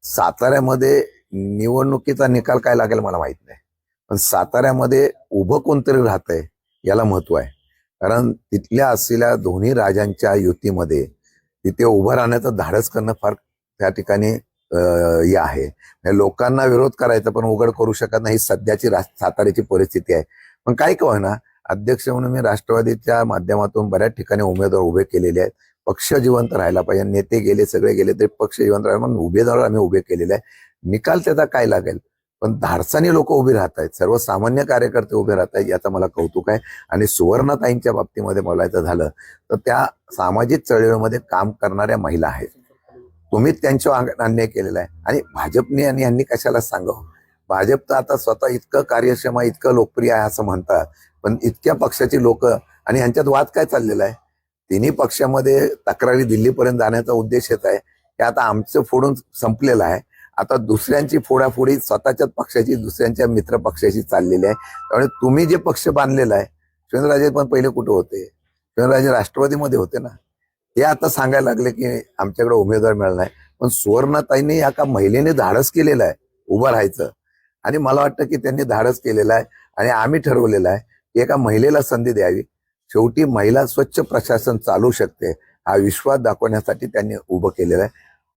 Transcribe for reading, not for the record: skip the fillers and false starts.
साताऱ्यामध्ये निवडणुकीचा निकाल काय लागेल मला माहित नाही. पण साताऱ्यामध्ये उभं कोणतरी राहतंय याला महत्व आहे. कारण तिथल्या असलेल्या दोन्ही राजांच्या युतीमध्ये तिथे उभं राहण्याचं धाडस करणं फार त्या ठिकाणी हे आहे. म्हणजे लोकांना विरोध करायचा पण उघड करू शकत नाही, ही सध्याची साताऱ्याची परिस्थिती आहे. पण काय का ना, अध्यक्ष म्हणून मी राष्ट्रवादीच्या माध्यमातून बऱ्याच ठिकाणी उमेदवार उभे केलेले आहेत. पक्ष जिवंत राहायला पाहिजे. नेते गेले, सगळे गेले तरी पक्ष जिवंत राहायला म्हणून उमेदवार आम्ही उभे केलेले आहे. निकाल त्याचा काय लागेल, पण धाडसानी लोक उभी राहत आहेत, सर्वसामान्य कार्यकर्ते उभे राहत आहेत, याचं मला कौतुक आहे. आणि सुवर्णाताईंच्या बाबतीमध्ये बोलायचं झालं तर त्या सामाजिक चळवळीमध्ये काम करणाऱ्या महिला आहेत. तुम्ही त्यांच्यावर अन्याय केलेला आहे आणि भाजपने आणि यांनी कशाला सांगावं. भाजप तर आता स्वतः इतकं कार्यक्षम आहे, इतकं लोकप्रिय आहे असं म्हणतात, पण इतक्या पक्षाची लोक आणि यांच्यात वाद काय चाललेला आहे. तिन्ही पक्षामध्ये तक्रारी दिल्लीपर्यंत जाण्याचा उद्देश येत आहे की आता आमचं फोडून संपलेलं आहे, आता दुसऱ्यांची फोडाफोडी स्वतःच्याच पक्षाची दुसऱ्यांच्या मित्र पक्षाची चाललेली आहे. त्यामुळे तुम्ही जे पक्ष बांधलेला आहे, शिवेंद्रराजे पण पहिले कुठे होते, शिवेंद्रराजे राष्ट्रवादीमध्ये होते ना. ते आता सांगायला लागले की आमच्याकडे उमेदवार मिळाला नाही. पण सुवर्णाताईंनी एका महिलेने धाडस केलेलं आहे उभं राहायचं, आणि मला वाटतं की त्यांनी धाडस केलेलं आहे आणि आम्ही ठरवलेलं आहे की एका महिलेला संधी द्यावी. शेवटी महिला स्वच्छ प्रशासन चालू शकते हा विश्वास दाखवण्यासाठी त्यांनी उभं केलेलं आहे.